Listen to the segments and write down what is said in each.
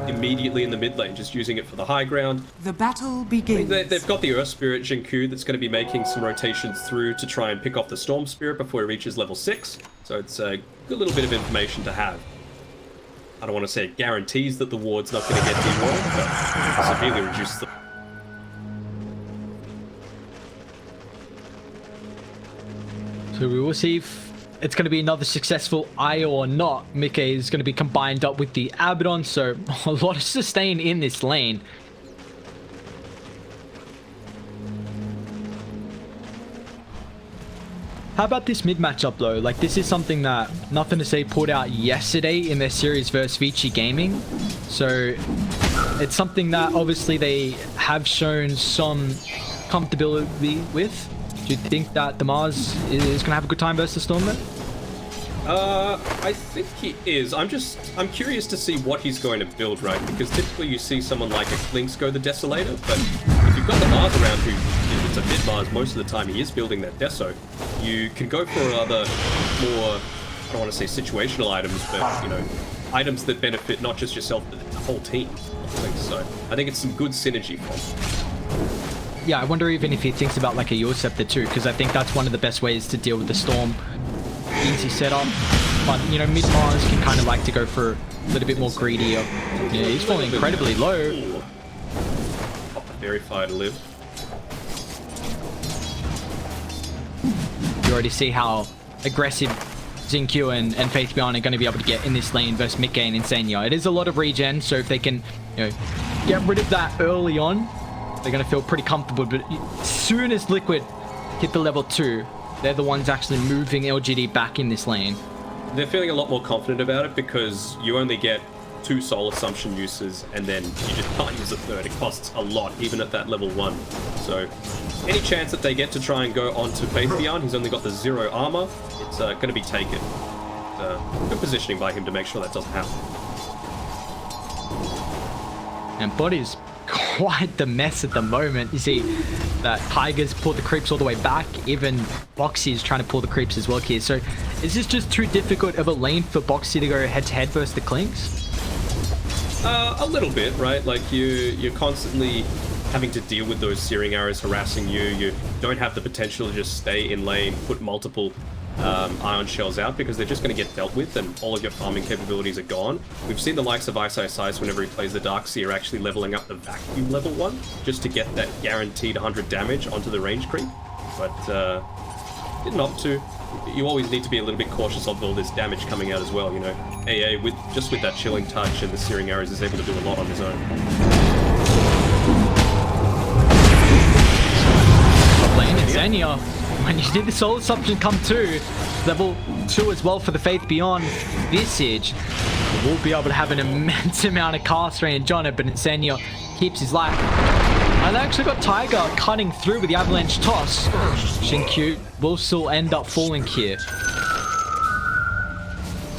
immediately in the mid lane, just using it for the high ground. The battle begins. They've got the Earth Spirit Jinku that's going to be making some rotations through to try and pick off the Storm Spirit before it reaches level 6. So it's a good little bit of information to have. I don't want to say it guarantees that the ward's not going to get dewarded, but severely reduces the... So we will see if it's going to be another successful IO or not. Micke is going to be combined up with the Abaddon, so a lot of sustain in this lane. How about this mid matchup though? Like, this is something that Nothing to Say put out yesterday in their series versus Vici Gaming. So it's something that obviously they have shown some comfortability with. Do you think that the Mars is going to have a good time versus Stormman? I think he is. I'm curious to see what he's going to build, right? Because typically you see someone like a Klinks go the Desolator, but if you've got the Mars around who, if it's a mid-Mars, most of the time he is building that Deso, you can go for other more, I don't want to say situational items, but, you know, items that benefit not just yourself, but the whole team. So I think it's some good synergy from him. Yeah, I wonder even if he thinks about like a Your Scepter too, because I think that's one of the best ways to deal with the Storm. Easy setup, but you know, mid-Mars can kind of like to go for a little bit more greedy. Yeah, he's falling incredibly low. Pop the Fairy Fire to live. You already see how aggressive Xingqiu and Faith Beyond are going to be able to get in this lane versus Micke and Insania. It is a lot of regen, so if they can, you know, get rid of that early on, they're going to feel pretty comfortable. But as soon as Liquid hit the level 2, they're the ones actually moving LGD back in this lane. They're feeling a lot more confident about it because you only get 2 Soul Assumption uses and then you just can't use a third. It costs a lot, even at that level 1. So any chance that they get to try and go onto Faith Beyond, he's only got the 0 armor, it's going to be taken. Good positioning by him to make sure that doesn't happen. And Body's quite the mess at the moment. You see that Tiger's pulled the creeps all the way back. Even Boxy is trying to pull the creeps as well here. So is this just too difficult of a lane for Boxy to go head-to-head versus the Klinks? A little bit, right? Like you're constantly having to deal with those searing arrows harassing you. You don't have the potential to just stay in lane, put multiple ion shells out, because they're just going to get dealt with and all of your farming capabilities are gone. We've seen the likes of Ice Ice Ice, whenever he plays the Darkseer, actually leveling up the vacuum level 1 just to get that guaranteed 100 damage onto the range creep, but didn't opt to. You always need to be a little bit cautious of all this damage coming out as well, you know. AA, with that chilling touch and the searing arrows, is able to do a lot on his own. Lane and Xenia, when you see the Soul Assumption come to level 2 as well for the Faith Beyond Visage, we'll be able to have an immense amount of cast range on it, but Xenia keeps his life. And they actually got Tiger cutting through with the Avalanche Toss. Xingqiu will still end up falling here.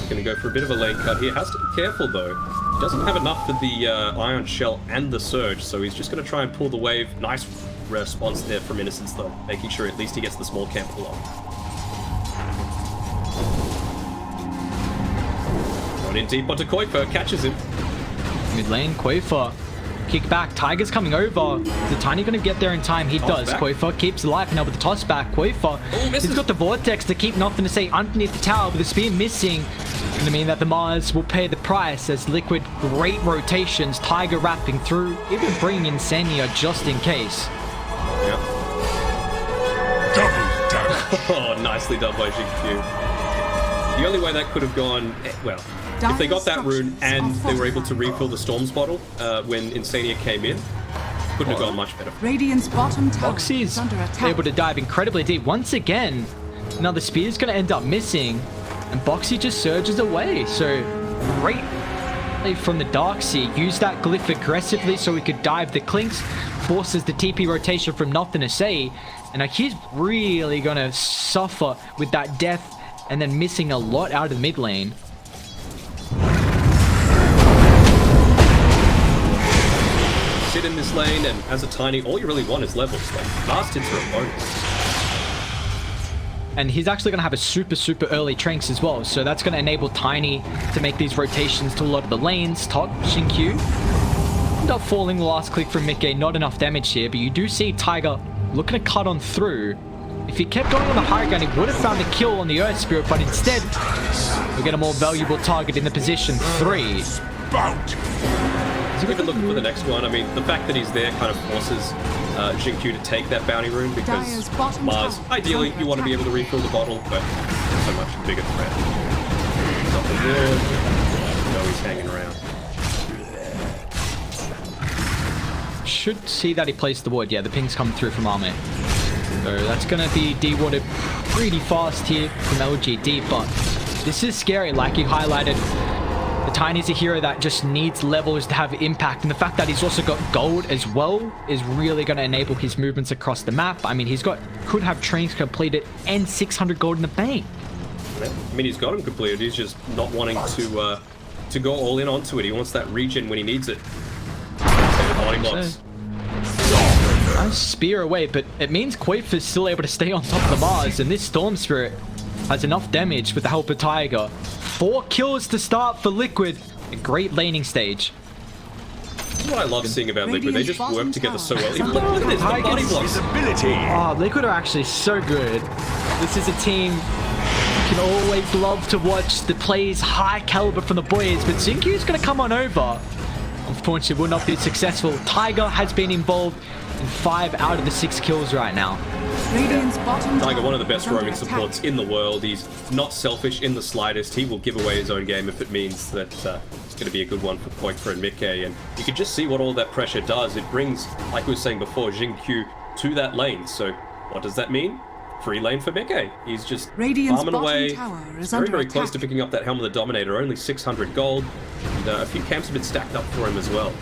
Going to go for a bit of a lane cut here. Has to be careful though. He doesn't have enough for the Ion Shell and the Surge, so he's just going to try and pull the wave. Nice response there from Innocence though, making sure at least he gets the small camp pull off. Going in deep onto Kuiper, catches him. Mid lane, Kuiper. Kick back, Tiger's coming over. Is Tiny going to get there in time? He does. Kuiper keeps alive now with the toss back. Kuiper, he's got the Vortex to keep Nothing to Say underneath the tower, with the spear missing. Going to mean that the Mars will pay the price as Liquid, great rotations, Tiger wrapping through, even bringing in Senya just in case. Yep. Oh, nicely done by Xingqiu. The only way that could have gone, well, if they got that rune and they were able to refill the Storm's bottle when Insania came in, couldn't have gone much better. Radiant's bottom tower Boxy's is under attack. able to dive incredibly deep once again. Now the spear's going to end up missing, and Boxy just surges away. So great play from the Darkseer. Use that glyph aggressively so he could dive the Klinks, forces the TP rotation from Nothing to Say, and he's really going to suffer with that death and then missing a lot out of the mid lane. Sit in this lane, and as a Tiny, all you really want is levels. Like, last hits are a bonus. And he's actually going to have a super early Tranks as well. So that's going to enable Tiny to make these rotations to a lot of the lanes. Top, Xinkyu. End up falling the last click from micke. Not enough damage here. But you do see Tiger looking to cut on through. If he kept going on the high ground, he would have found the kill on the Earth Spirit. But instead, we get a more valuable target in the position 3. Even looking for the next one, I mean, the fact that he's there kind of forces Xinkyu to take that bounty rune because Mars, ideally, you want to be able to refill the bottle, but so much bigger threat. He's off the ward. No, he's hanging around. Should see that he placed the ward. Yeah, the ping's come through from Arme. So that's going to be de-warded pretty fast here from LGD, but this is scary, like you highlighted. The Tiny's a hero that just needs levels to have impact, and the fact that he's also got gold as well is really going to enable his movements across the map. I mean, could have trains completed and 600 gold in the bank. I mean, he's got him completed. He's just not wanting to go all in onto it. He wants that regen when he needs it. Nice spear away, but it means Quaif is still able to stay on top of the Mars, and this Storm Spirit has enough damage with the help of Tiger. 4 kills to start for Liquid. A great laning stage. This is what I love seeing about Liquid. They just work together so well. Even look at this, the body blocks. Oh, Liquid are actually so good. This is a team you can always love to watch. The plays high caliber from the boys, but Xinkyu is going to come on over. Unfortunately, will not be successful. Tiger has been involved in 5 out of the 6 kills right now. Tiger, one of the best roaming supports in the world. He's not selfish in the slightest. He will give away his own game if it means that it's going to be a good one for Poikfra and micke. And you can just see what all that pressure does. It brings, like we were saying before, Xinkyu to that lane. So what does that mean? Free lane for micke. He's just farming away. Very close to picking up that Helm of the Dominator. Only 600 gold. And a few camps have been stacked up for him as well.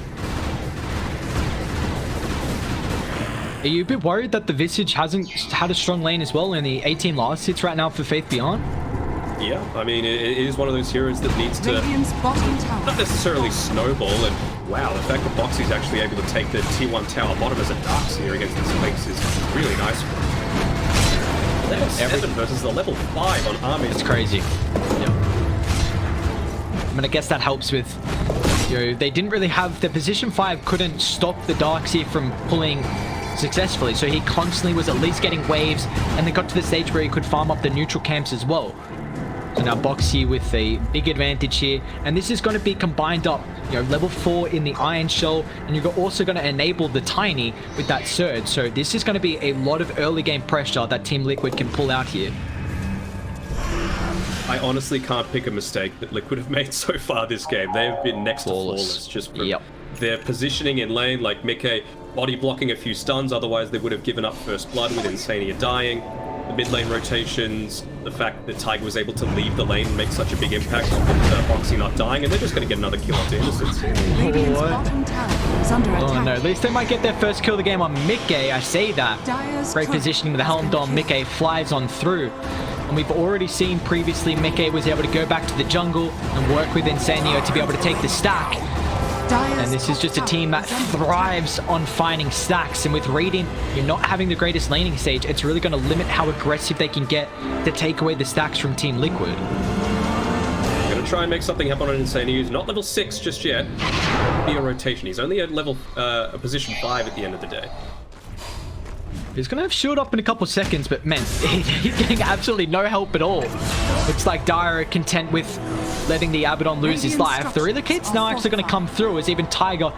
Are you a bit worried that the Visage hasn't had a strong lane as well in the 18 last hits right now for Faith Beyond? Yeah, I mean, it is one of those heroes that needs to not necessarily snowball. And wow, the fact that Boxy's actually able to take the T1 tower bottom as a Darkseer against this Sphinx is really nice. Level 7 versus the level 5 on Army. It's crazy. Yeah. I mean, I guess that helps with, you know, they didn't really have, the position 5 couldn't stop the Darkseer from pulling successfully, so he constantly was at least getting waves, and they got to the stage where he could farm up the neutral camps as well. So now Boxy with a big advantage here, and this is going to be combined up, you know, level 4 in the Iron Shell, and you're also going to enable the Tiny with that Surge. So this is going to be a lot of early game pressure that Team Liquid can pull out here. I honestly can't pick a mistake that Liquid have made so far this game. They have been next to flawless just from their positioning in lane, like micke body blocking a few stuns, otherwise they would have given up first blood with Insania dying. The mid lane rotations, the fact that Tiger was able to leave the lane and make such a big impact with Boxy not dying, and they're just going to get another kill onto Innocence. Oh no, at least they might get their first kill of the game on micke, I say that. Great positioning with the Helm Dom, micke flies on through. And we've already seen previously micke was able to go back to the jungle and work with Insanio to be able to take the stack. And this is just a team that thrives on finding stacks, and with Radiant, you're not having the greatest laning stage, it's really going to limit how aggressive they can get to take away the stacks from Team Liquid. Going to try and make something happen on Insania. He's not level 6 just yet. Be a rotation. He's only at level a position 5 at the end of the day. He's going to have shield up in a couple seconds, but man, he's getting absolutely no help at all. Looks like Dire are content with letting the Abaddon lose his life. The relocate's now actually going to come through as even Tiger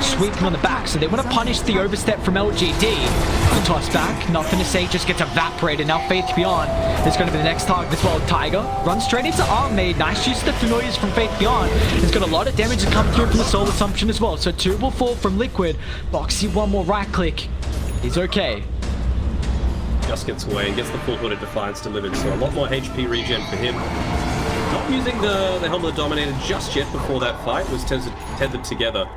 sweeping on the back. So they want to punish the overstep from LGD. The toss back, nothing to say, just gets evaporated. Now Faith Beyond is going to be the next target as well. Tiger runs straight into Armade. Nice use of the familiars from Faith Beyond. He's got a lot of damage to come through from the Soul Assumption as well. So 2 will fall from Liquid. Boxy, one more right click. He's okay. Just gets away and gets the full Hooded Defiance delivered, so a lot more HP regen for him. Not using the Helm of the Dominator just yet before that fight. Was tethered together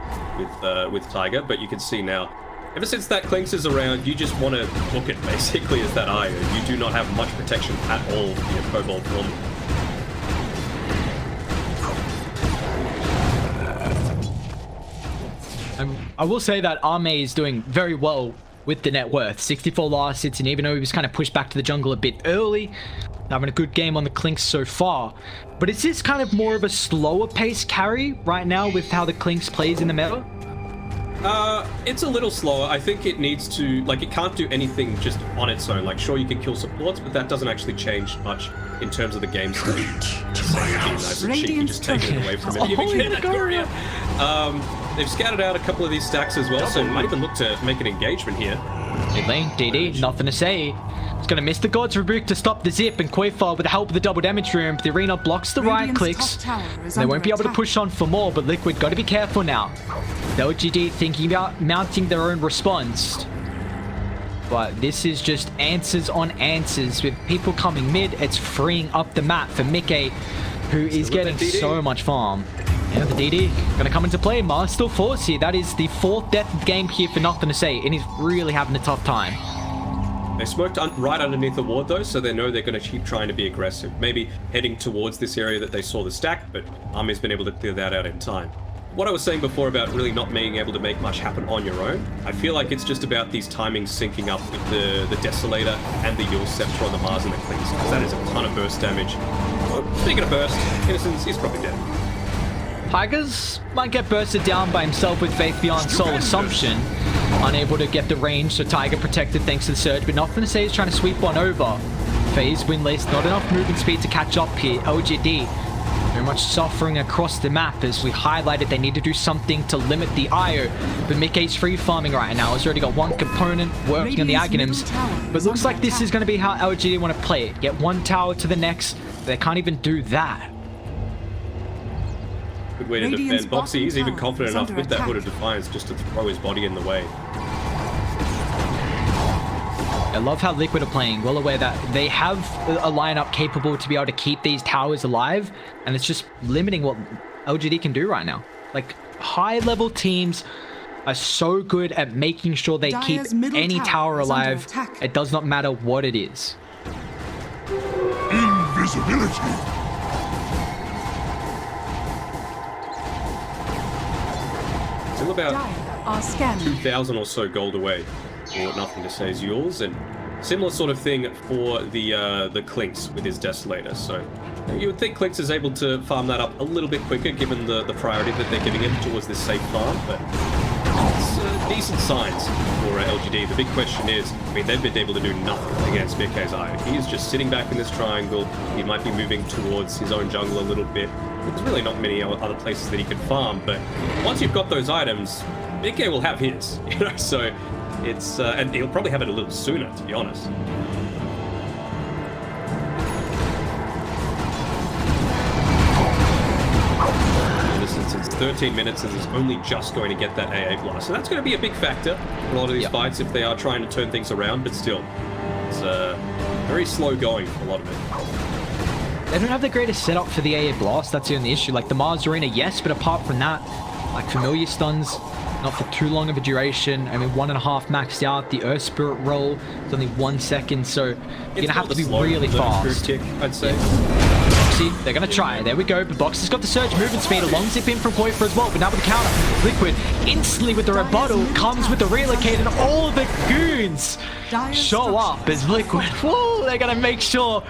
with Tiger, but you can see now, ever since that Clinks is around, you just want to book it basically as that Iron. You do not have much protection at all for your Cobalt Form. I will say that Arme is doing very well with the net worth. 64 last hits, and even though he was kind of pushed back to the jungle a bit early, having a good game on the Clinks so far. But is this kind of more of a slower pace carry right now with how the Clinks plays in the meta? It's a little slower. I think it needs to, like, it can't do anything just on its own. Like, sure, you can kill supports, but that doesn't actually change much in terms of the game state. Nice and cheeky, just taking it away from him. They've scattered out a couple of these stacks as well, so might even look to make an engagement here. Mid lane, DD, nothing to say. He's going to miss the God's Rebuke to stop the zip, and Quayfar with the help of the double damage room. The arena blocks the right clicks. They won't be able to push on for more, but Liquid got to be careful now. LGD thinking about mounting their own response. But this is just answers on answers with people coming mid. It's freeing up the map for micke, who is getting so much farm. Yeah, the DD going to come into play. Mars still force here. That is the 4th death of the game here for nothing to say, and he's really having a tough time. They smoked right underneath the ward though, so they know they're going to keep trying to be aggressive. Maybe heading towards this area that they saw the stack, but Army's been able to clear that out in time. What I was saying before about really not being able to make much happen on your own, I feel like it's just about these timings syncing up with the Desolator and the Yule Scepter on the Mars and the Clinks, because that is a ton of burst damage. Oh, speaking of burst, Innocence, he's probably dead. Tigers might get bursted down by himself with Faith Beyond Soul Assumption. Unable to get the range, so Tiger protected thanks to the surge, but nothing to say he's trying to sweep one over. Phase Windlace, not enough movement speed to catch up here. LGD very much suffering across the map. As we highlighted, they need to do something to limit the IO, but micke's free farming right now. He's already got one component working on the Aghanims, but looks like this is going to be how LGD want to play it. Get one tower to the next. They can't even do that. Good way to defend. Boxy is even confident enough with that Hood of Defiance just to throw his body in the way. I love how Liquid are playing, well aware that they have a lineup capable to be able to keep these towers alive, and it's just limiting what LGD can do right now. Like, high-level teams are so good at making sure they keep any tower alive. It does not matter what it is. Invisibility. Still about 2,000 or so gold away for Nothing to Say's Yules, and similar sort of thing for the Clinks with his Desolator. So you would think Clinks is able to farm that up a little bit quicker given the priority that they're giving him towards this safe farm, but it's decent signs for LGD. The big question is, I mean, they've been able to do nothing against micke's IO. He is just sitting back in this triangle. He might be moving towards his own jungle a little bit. There's really not many other places that he could farm, but once you've got those items, micke will have his, you know, so it's, and he'll probably have it a little sooner, to be honest. Since 13 minutes and is only just going to get that AA blast. So that's going to be a big factor in a lot of these fights if they are trying to turn things around, but still, it's very slow going for a lot of it. They don't have the greatest setup for the AA blast, that's the only issue. Like, the Mars Arena, yes, but apart from that, like, familiar stuns, not for too long of a duration. I mean, 1.5 maxed out. The Earth Spirit roll is only 1 second, so you're going to have to be really fast. Kick, I'd say. See, they're going to try. There we go. But Box has got the surge movement speed. A long zip in from Koifer as well, but now with the counter. Liquid instantly with the rebuttal comes with the relocate, and all of the goons show up as Liquid. Whoa, they're going to make sure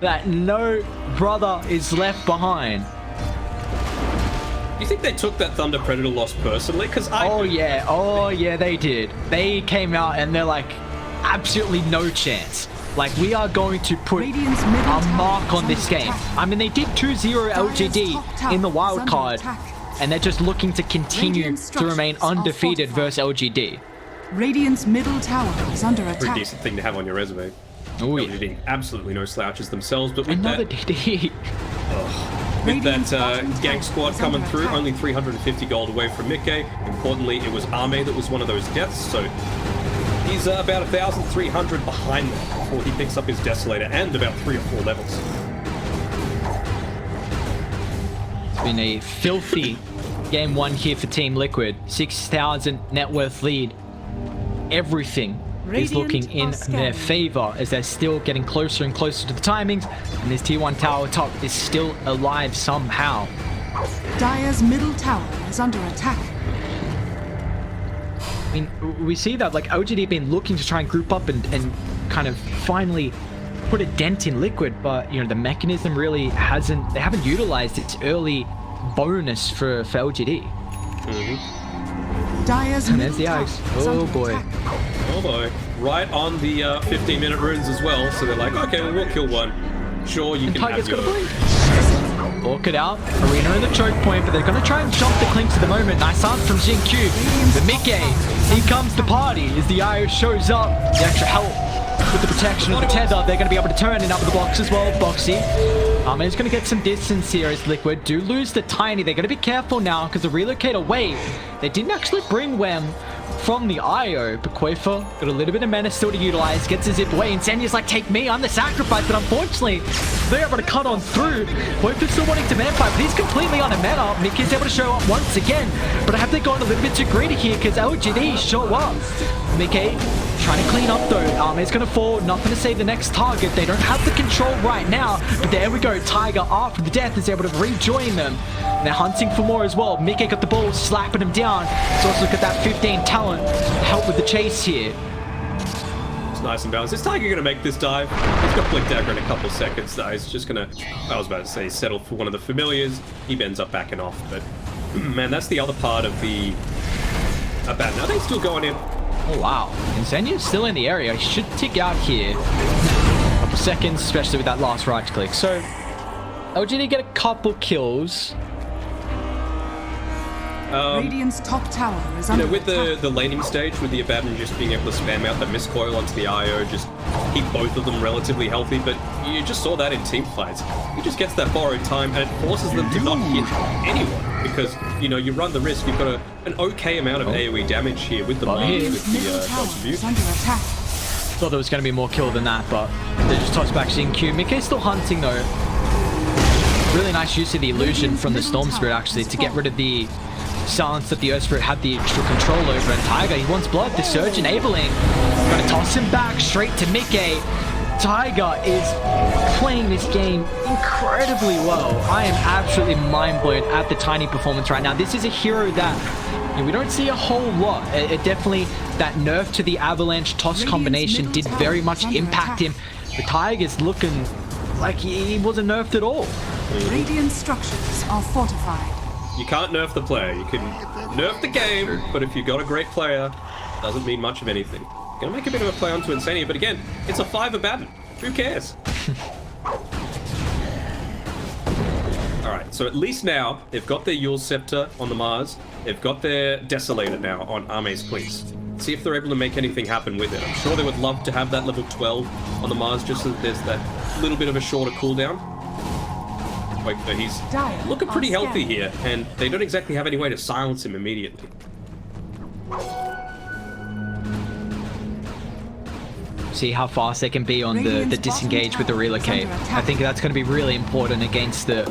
that no brother is left behind. Do you think they took that Thunder Predator loss personally? Because oh yeah, they did. They came out and they're like, absolutely no chance. Like, we are going to put a mark on this game. I mean, they did 2-0 LGD in the wild card, and they're just looking to continue to remain undefeated versus LGD. Radiant's middle tower is under attack. Pretty decent thing to have on your resume. Oh yeah. LGD, absolutely no slouches themselves, but with Another that, DD. With that gank squad coming through, only 350 gold away from micke. Importantly, it was Arme that was one of those deaths, so he's about 1,300 behind them before he picks up his Desolator, and about 3 or 4 levels. It's been a filthy game one here for Team Liquid. 6,000 net worth lead. Everything is looking in their favor as they're still getting closer and closer to the timings, and this T1 tower top is still alive somehow. Dire's middle tower is under attack. I mean, we see that like LGD been looking to try and group up and kind of finally put a dent in Liquid, but you know the mechanism really they haven't utilized its early bonus for LGD. Dire's And there's the ice. Oh boy. Oh boy. Right on the 15-minute runes as well, so they're like, okay, well, we'll kill one. Sure, you can Tiger's have gonna your... blink. Walk it out. Arena in the choke point, but they're gonna try and jump the Clinks at the moment. Nice arm from Q. The micke. Here comes the party as the IO shows up. The extra help with the protection of the tether. They're gonna be able to turn in up the box as well. Boxy. He's gonna get some distance here as Liquid do lose the Tiny. They're gonna be careful now because the relocator wave, they didn't actually bring Wem from the IO, but Quafer got a little bit of mana still to utilize, gets his zip away, and Senya's like, take me, I'm the sacrifice, but unfortunately, they're able to cut on through. Quafer's still wanting to man fight, but he's completely on a mana. Micke's able to show up once again, but have they gone a little bit too greedy here because LGD show up. Micke trying to clean up though. It's going to fall, not going to save the next target. They don't have the control right now, but there we go. Tiger, after the death, is able to rejoin them. And they're hunting for more as well. Micke got the ball, slapping him down. Let's also look at that 15 talent to help with the chase here. It's nice and balanced. Is Tiger going to make this dive? He's got Blink Dagger in a couple seconds though. He's just going to, I was about to say, settle for one of the familiars. He ends up backing off, but man, that's the other part of the bat. Now they're still going in. Oh wow, and Senya's still in the area. He should tick out here. A couple seconds, especially with that last right click. So LGD get a couple kills. Radiant's top tower is You under know, with attack. the laning stage, with the Abaddon just being able to spam out the miscoil onto the IO, just keep both of them relatively healthy, but you just saw that in team fights. He just gets that borrowed time, and it forces them to not hit anyone, because, you know, you run the risk. You've got an okay amount of AoE damage here with the Mars, with the Middle tower Dodge is View. under attack. Thought there was going to be more kill than that, but they just toss back Q. Micke's still hunting though. Really nice use of the illusion from the Storm Spirit actually to get rid of the silence that the Earth Spirit had the extra control over. And Tiger, he wants blood. The Surge enabling. Gonna toss him back straight to Micke. Tiger is playing this game incredibly well. I am absolutely mind blown at the Tiny performance right now. This is a hero that we don't see a whole lot. It definitely, that nerf to the Avalanche toss combination did very much impact him. The Tiger's looking like he wasn't nerfed at all. Radiant structures are fortified. You can't nerf the player. You can nerf the game, but if you've got a great player, doesn't mean much of anything. Gonna make a bit of a play onto Insania, but again, it's a 5 Abaddon. Who cares? Alright, so at least now, they've got their Yule Scepter on the Mars. They've got their Desolator now on Arme's Clinks. See if they're able to make anything happen with it. I'm sure they would love to have that level 12 on the Mars, just so that there's that little bit of a shorter cooldown. Wait, but he's looking pretty healthy here, and they don't exactly have any way to silence him immediately. See how fast they can be on the disengage with the relocate. I think that's going to be really important against the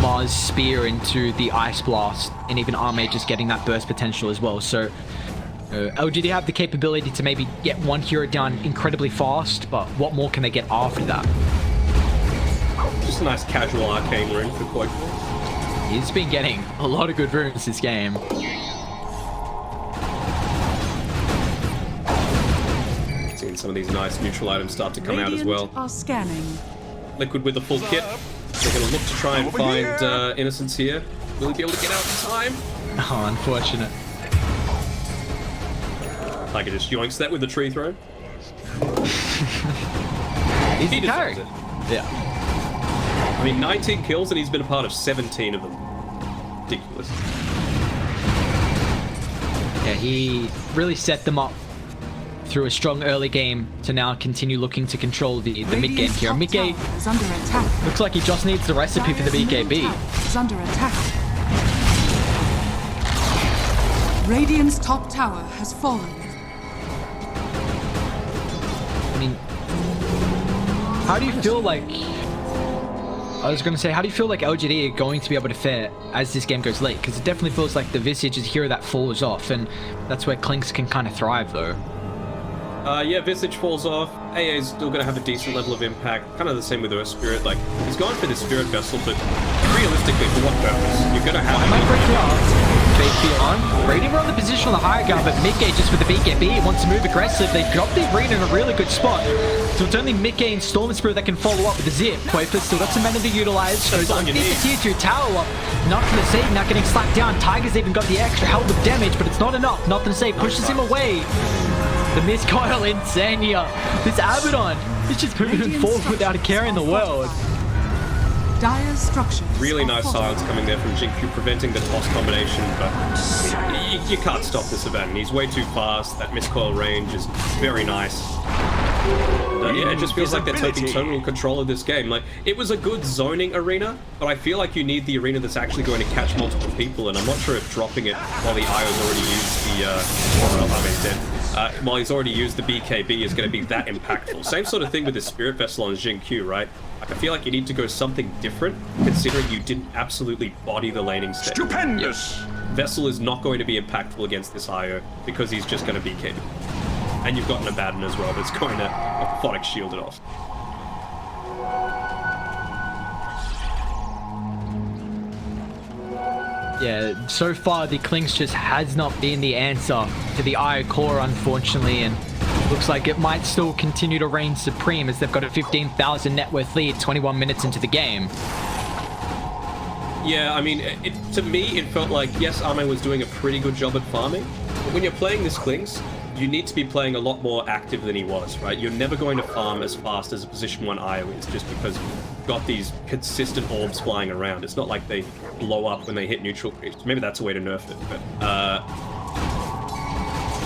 Mars Spear into the Ice Blast, and even Arme just getting that burst potential as well. So LGD have the capability to maybe get one hero down incredibly fast, but what more can they get after that? Just a nice casual arcane rune for Koi. He's been getting a lot of good runes this game. Seeing some of these nice neutral items start to come out as well. Are scanning. Liquid with the full kit. They're going to look to try and find Innocence here. Will he be able to get out in time? Oh, unfortunate. Tiger just yoinks that with the tree throw. Easy He carry. deserves it. Yeah. I mean, 19 kills and he's been a part of 17 of them. Ridiculous. Yeah, he really set them up through a strong early game to now continue looking to control the mid game here. Micke is under attack. looks like he just needs the recipe for the BKB. Is under attack. Radiant's top tower has fallen. I mean, how do you feel like... I was going to say, how do you feel like LGD are going to be able to fare as this game goes late? Because it definitely feels like the Visage is a hero that falls off, and that's where Clinks can kind of thrive, though. Yeah, Visage falls off. AA is still going to have a decent level of impact. Kind of the same with Earth Spirit. Like, he's going for the Spirit Vessel, but realistically, for what purpose? You're going to have... I might break it off. Faith Beyond. Radiant were on the position on the higher ground, but micke just with the BKB wants to move aggressive. They've dropped the arena in a really good spot. So it's only micke and Storm Spirit that can follow up with the zip. Quaver's still got some mana to utilize. Shows underneath the tier 2 tower up. Nothing to save, not getting slapped down. Tiger's even got the extra hell of damage, but it's not enough. Nothing to save, pushes him away. The miscoil Insania. This Abaddon is just moving forward without a care in the world. Dire's structures. Really nice silence coming there from Jinku, preventing the toss combination, but you can't stop this event. He's way too fast. That miscoil range is very nice. Yeah, it just feels like they're taking total control of this game. Like, it was a good zoning arena, but I feel like you need the arena that's actually going to catch multiple people, and I'm not sure if dropping it while the IO's already used the, while he's already used the BKB is going to be that impactful. Same sort of thing with the Spirit Vessel on Jinku, right? Like, I feel like you need to go something different, considering you didn't absolutely body the laning state. Stupendous! Vessel is not going to be impactful against this IO, because he's just going to BKB. And you've got an Abaddon as well that's going to Aphotic shield it off. Yeah, so far the Clinks just has not been the answer to the IO core, unfortunately, and looks like it might still continue to reign supreme as they've got a 15,000 net worth lead 21 minutes into the game. Yeah, I mean, to me, it felt like, yes, Ame was doing a pretty good job at farming, but when you're playing this Clinks, you need to be playing a lot more active than he was, right? You're never going to farm as fast as a position 1 IO is, just because you've got these consistent orbs flying around. It's not like they blow up when they hit neutral creeps. Maybe that's a way to nerf it, but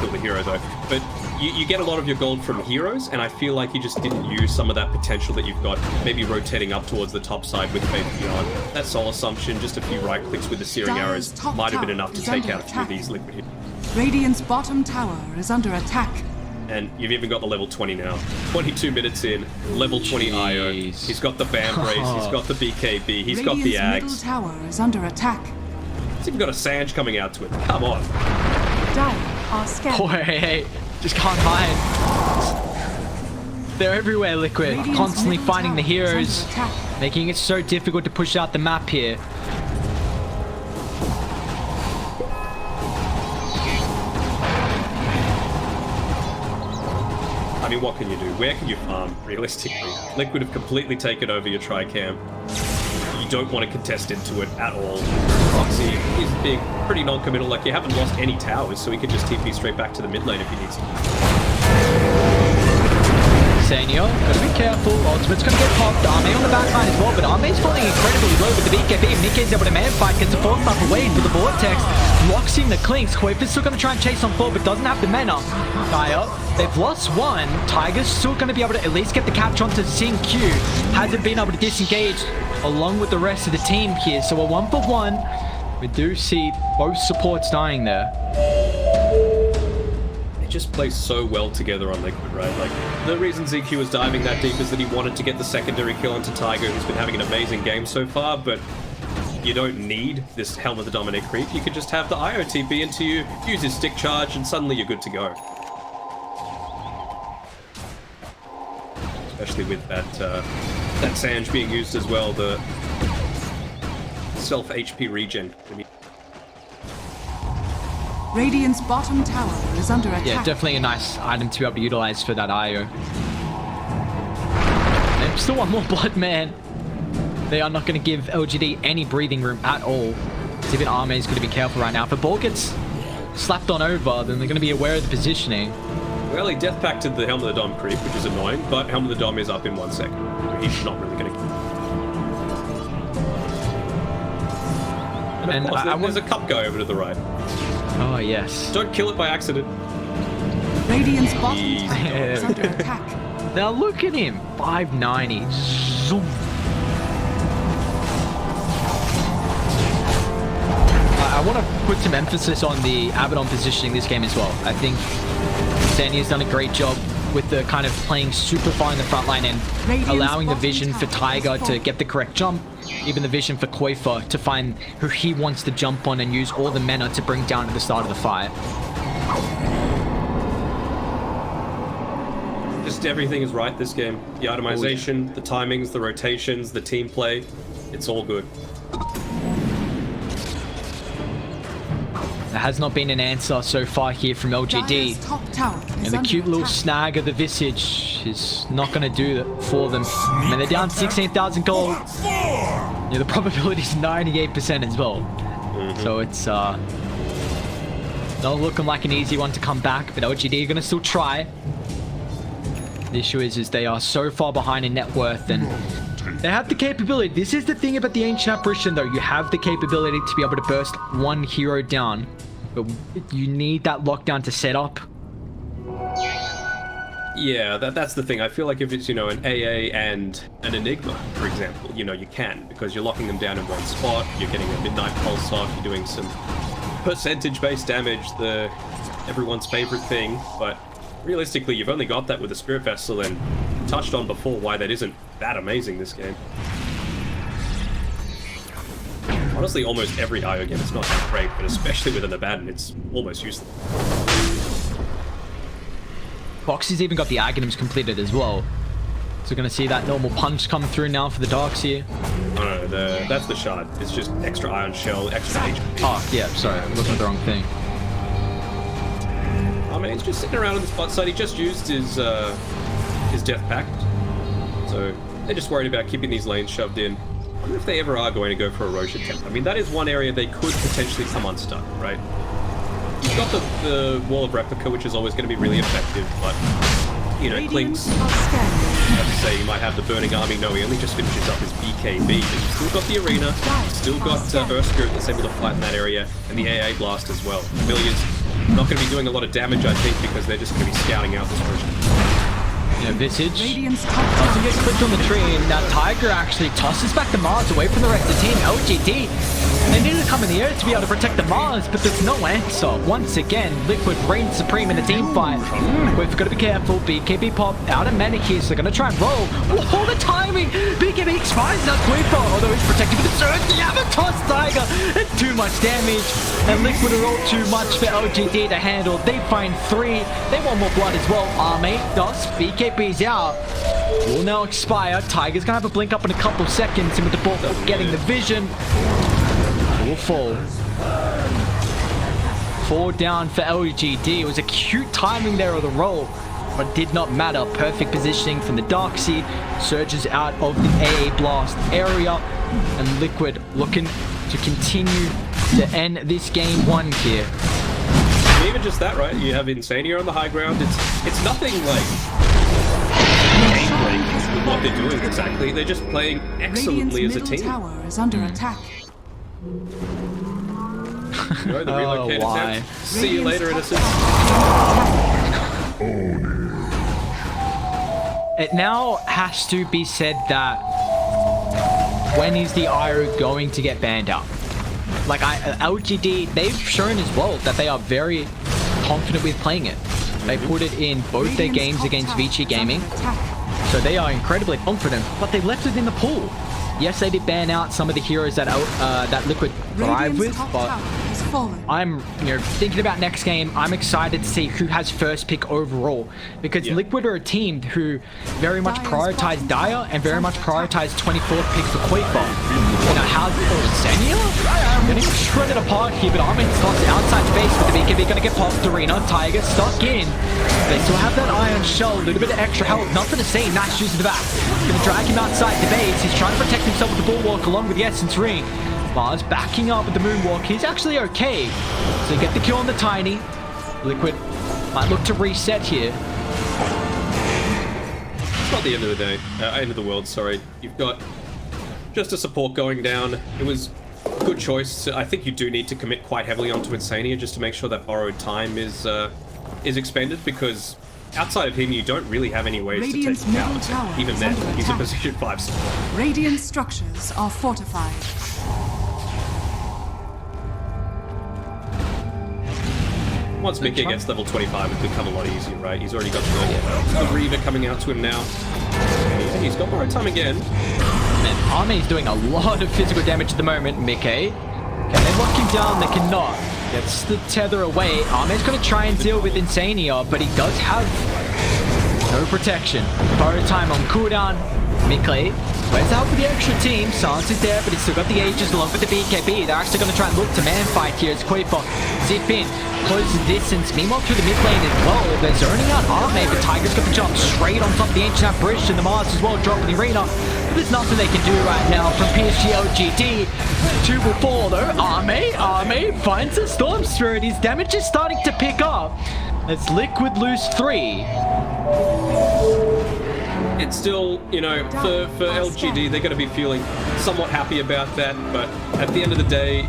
kill the hero though. But you get a lot of your gold from heroes, and I feel like you just didn't use some of that potential that you've got, maybe rotating up towards the top side with Faith Beyond. That Soul Assumption, just a few right clicks with the Searing Arrows might have been enough to take out a few of these liquid heroes. Radiant's bottom tower is under attack. And you've even got the level 20 now. 22 minutes in, level 20 IO. He's got the Bam Brace, he's got the BKB, he's got the Radiant's middle Ags. tower is under attack. He's even got a Sange coming out to it. Come on. Dire are scared. Oh, hey, just can't hide. They're everywhere, Liquid. Radiant's Constantly middle finding the tower is heroes, under attack. making it so difficult to push out the map here. I mean, what can you do? Where can you farm, realistically? Liquid have completely taken over your Tri-Cam. You don't want to contest into it at all. Roxy is being pretty non-committal, like you haven't lost any towers, so he can just TP straight back to the mid lane if he needs to. Senor, gotta be careful. Ultimate's gonna get popped. Ame on the back line as well, but Ame's falling incredibly low with the BKB. micke's able to man fight, gets a 4-star away into the vortex. Locks in the Clinks. Quaver's still gonna try and chase on 4, but doesn't have the mana. Dire, they've lost 1. Tiger's still gonna be able to at least get the catch onto Q. Hasn't been able to disengage along with the rest of the team here, so a 1-for-1. We do see both supports dying there. Just plays so well together on Liquid, right? Like, the reason ZQ was diving that deep is that he wanted to get the secondary kill onto Tiger, who's been having an amazing game so far, but you don't need this Helm of the Dominate creep. You could just have the IO TP into you, use his stick charge, and suddenly you're good to go. Especially with that Sange being used as well, the self-HP regen. Radiant's bottom tower is under attack. Yeah, definitely a nice item to be able to utilize for that IO. And still one more blood, man. They are not going to give LGD any breathing room at all. So even Ame is going to be careful right now. If a ball gets slapped on over, then they're going to be aware of the positioning. Well, he death pacted the Helm of the Dom creep, which is annoying, but Helm of the Dom is up in 1 second. He's not really going to... And of course, there's a cup guy over to the right. Oh, yes. Don't kill it by accident. Radiant's bottom tower is under attack. Now look at him. 590. Zoom. I want to put some emphasis on the Abaddon positioning this game as well. I think Sandy has done a great job with the kind of playing super far in the front line and allowing the vision for Tiger to get the correct jump, even the vision for Quaver to find who he wants to jump on and use all the mana to bring down at the start of the fight. Just everything is right this game. The itemization, the timings, the rotations, the team play. It's all good. There has not been an answer so far here from LGD. Dire's top tower And is the under cute little attack. snag of the Visage is not going to do that for them. I mean, they're down 16,000 gold. Yeah, the probability is 98% as well. So it's not looking like an easy one to come back, but LGD are going to still try. The issue is they are so far behind in net worth, and they have the capability. This is the thing about the Ancient Apparition, though. You have the capability to be able to burst one hero down, but you need that lockdown to set up. Yeah, that's the thing. I feel like if it's, you know, an AA and an Enigma, for example, you know, you can, because you're locking them down in one spot, you're getting a Midnight Pulse off, you're doing some percentage-based damage, everyone's favorite thing, but realistically, you've only got that with a Spirit Vessel, and touched on before why that isn't that amazing this game. Honestly, almost every IO game is not that great, but especially with an Abaddon, it's almost useless. Boxy's even got the Aghanims completed as well. So we're going to see that normal punch come through now for the Darks here. Oh, no, that's the shard. It's just extra Ion Shell, extra HP. Oh, yeah, sorry. I'm looking at the wrong thing. I mean, he's just sitting around on the spot side. He just used his Death Pact. So they're just worried about keeping these lanes shoved in. I wonder if they ever are going to go for a Roche attempt. I mean, that is one area they could potentially come unstuck, right? You've got the Wall of Replica, which is always going to be really effective, but, you know, Clinks, as I say, you might have the Burning Army. No, he only just finishes up his BKB, but you've still got the Arena, you've still got Earth Spirit that's able to fight in that area, and the AA Blast as well. Millions not going to be doing a lot of damage, I think, because they're just going to be scouting out this version. Yeah, Visage Radiant's top doesn't tower get clipped on the tree, and now Tiger actually tosses back the Mars away from the rest of the team. LGD, they need to come in the air to be able to protect the Mars, but there's no answer. Once again, Liquid reigns supreme in the team fight. We've got to be careful. BKB pop out of mana here, so they're going to try and roll. Oh, the timing! BKB expires that Quiver, although he's protected with the surge. The Avatar Tiger, and too much damage. And Liquid are all too much for LGD to handle. They find 3. They want more blood as well. Army does. BKB's out. Will now expire. Tiger's going to have a blink up in a couple seconds, and with the ball getting the vision, will fall. 4 down for LGD. It was a cute timing there of the roll, but did not matter. Perfect positioning from the Darkseid. Surges out of the AA Blast area, and Liquid looking to continue to end this game 1 here. And even just that, right? You have Insania on the high ground. It's nothing like game-breaking with what they're doing exactly. They're just playing excellently as a team. tower is under attack. You know, the relocate why? attempt. See you later, innocent. It now has to be said that when is the IRO going to get banned out? Like, LGD, they've shown as well that they are very confident with playing it. They put it in both their games against Vici Gaming, so they are incredibly confident, but they left it in the pool. Yes, they did ban out some of the heroes that that Liquid thrive with, but I'm, you know, thinking about next game, I'm excited to see who has first pick overall, because Liquid are a team who very much prioritize Dire and very much prioritize 24th pick for Quaker. You know, how's Insania? Getting shredded apart here, but Armin's lost outside space with the BKB, gonna get past Arena. Tiger stuck in. They still have that Iron Shell, a little bit of extra health, nothing to say. Nice use in the back. Gonna drag him outside the base. He's trying to protect himself with the Bulwark along with the Essence Ring. Mars backing up with the Moonwalk. He's actually okay. So get the kill on the Tiny. Liquid might look to reset here. It's not the end of the day. End of the world, sorry. You've got just a support going down. It was a good choice. I think you do need to commit quite heavily onto Insania just to make sure that borrowed time is expended, because outside of him, you don't really have any ways Radiant's to take him middle out. tower Even is then, under he's a attack. position 5 support. Radiant structures are fortified. Once micke gets level 25, it become a lot easier, right? He's already got the Reaver coming out to him now. He's got borrowed time again. And Armin's doing a lot of physical damage at the moment. micke, can they lock him down? They cannot. Gets the tether away. Armin's going to try and deal with Insania, but he does have no protection. Borrowed time on cooldown. micke Where's the help with the extra team? Sans is there, but he's still got the Aegis along with the BKB. They're actually going to try and look to man fight here as Kuiper zip in, close the distance. Meanwhile, through the mid lane as well, they're zoning out Arme, but Tiger's got the jump straight on top of the Ancient Apparition. The Mars as well, dropping the arena. But there's nothing they can do right now from PSG.LGD. 2 will fall though. Arme finds a Storm Spirit. His damage is starting to pick up. It's Liquid lose 3. It's still, you know, for LGD, they're going to be feeling somewhat happy about that, but at the end of the day,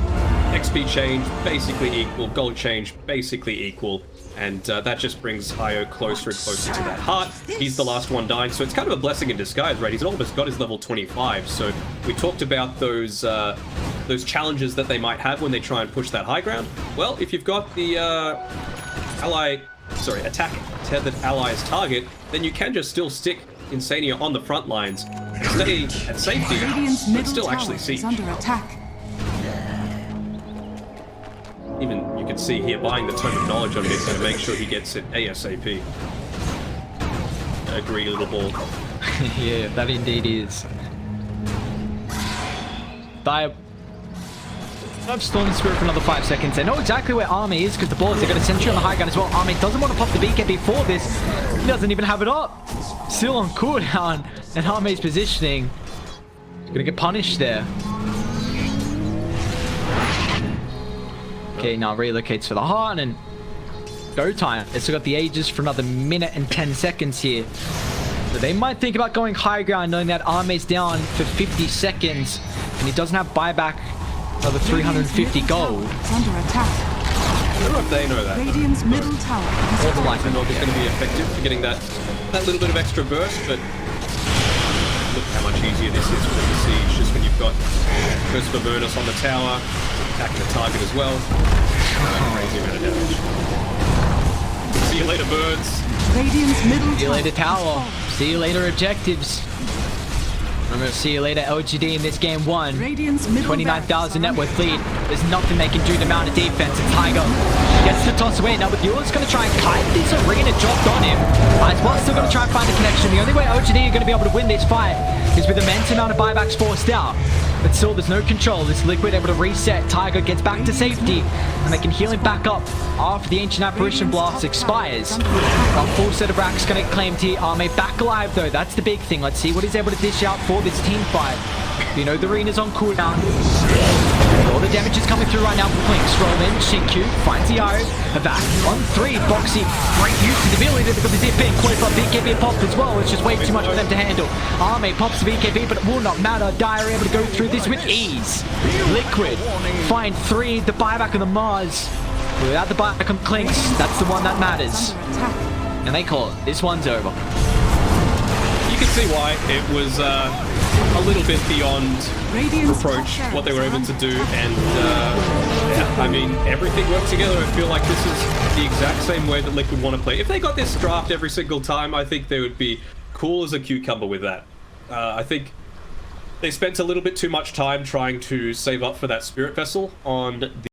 XP change basically equal, gold change basically equal, and that just brings Io closer and closer to that heart. He's the last one dying, so it's kind of a blessing in disguise, right? He's almost got his level 25, so we talked about those challenges that they might have when they try and push that high ground. Well, if you've got the attack tethered ally's target, then you can just still stick Insania on the front lines, stay at safety, but still actually siege. Under attack. Even you can see here buying the Tome of Knowledge on this to make sure he gets it ASAP. Agree, little ball. Yeah, that indeed is. I've Storm Spirit for another 5 seconds. They know exactly where Army is because the ball is. They're going to sentry on the high ground as well. Army doesn't want to pop the BKB for this. He doesn't even have it up. Still on cooldown. And Army's positioning. He's going to get punished there. Okay, now relocates for the heart and go time. They've still got the Aegis for another minute and 10 seconds here. So they might think about going high ground knowing that Army's down for 50 seconds. And he doesn't have buyback. Another 350 gold. Under attack. I don't know if they know that. Radiant's middle tower. More than likely not going to be effective for getting that little bit of extra burst, but look how much easier this is with the siege, just when you've got Curse of Avernus on the tower, attacking the target as well. Crazy amount of damage. See you later, birds. Radiant's middle tower. See you later, tower. See you later, objectives. Remember, see you later, LGD in this game 1. 29,000 net worth lead. There's nothing they can do to mount a defense. And Tiger gets the toss away. Now with yours going to try and kite this arena dropped on him. Well, still going to try and find a connection. The only way LGD are going to be able to win this fight is with immense amount of buybacks forced out. But still, there's no control. This Liquid able to reset. Tiger gets back to safety. And they can heal him back up after the Ancient Apparition Blast expires. A full set of racks going to get claimed here. Arme back alive, though. That's the big thing. Let's see what he's able to dish out for this team fight. You know the arena's on cooldown. All the damage is coming through right now from Blink. Scroll in. Shinku finds the Io. Back on 3. Boxy. Great use of the ability to zip in. Quite up BKB pop as well. It's just way too much for them to handle. Arme pops the BKB, but it will not matter. Dire able to go through this with ease. Liquid find 3. The buyback on the Mars. Without the buyback on Clinks, that's the one that matters. And they call it. This one's over. You can see why it was a little bit beyond reproach what they were able to do, and yeah, I mean, everything worked together. I feel like this is the exact same way that Liquid want to play. If they got this draft every single time, I think they would be cool as a cucumber with that. I think they spent a little bit too much time trying to save up for that Spirit Vessel on the